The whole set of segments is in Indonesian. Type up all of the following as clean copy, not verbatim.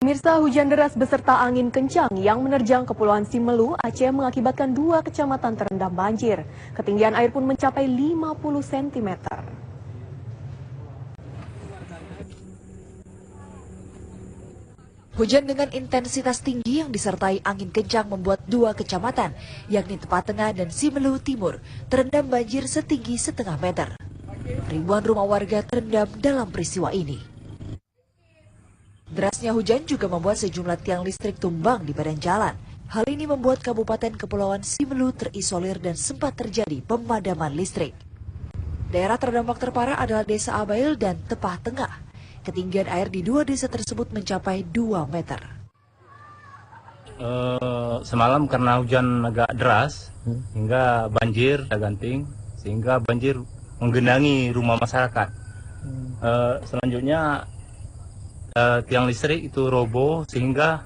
Pemirsa, hujan deras beserta angin kencang yang menerjang Kepulauan Simelu, Aceh mengakibatkan 2 kecamatan terendam banjir. Ketinggian air pun mencapai 50 cm. Hujan dengan intensitas tinggi yang disertai angin kencang membuat 2 kecamatan, yakni Tepat Tengah dan Simelu Timur, terendam banjir setinggi setengah meter. Ribuan rumah warga terendam dalam peristiwa ini. Derasnya hujan juga membuat sejumlah tiang listrik tumbang di badan jalan. Hal ini membuat Kabupaten Kepulauan Simelu terisolir dan sempat terjadi pemadaman listrik. Daerah terdampak terparah adalah Desa Abail dan Tepah Tengah. Ketinggian air di 2 desa tersebut mencapai 2 meter. Semalam karena hujan agak deras, hingga banjir ganting, sehingga banjir menggenangi rumah masyarakat. Selanjutnya tiang listrik itu roboh sehingga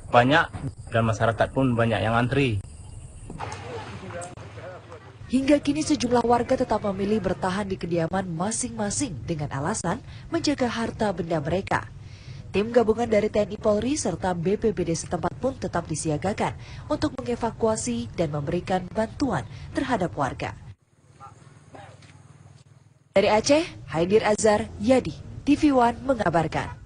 banyak dan masyarakat pun banyak yang antri. Hingga kini sejumlah warga tetap memilih bertahan di kediaman masing-masing dengan alasan menjaga harta benda mereka. Tim gabungan dari TNI Polri serta BPBD setempat pun tetap disiagakan untuk mengevakuasi dan memberikan bantuan terhadap warga. Dari Aceh, Haidir Azhar Yadi, TV One mengabarkan.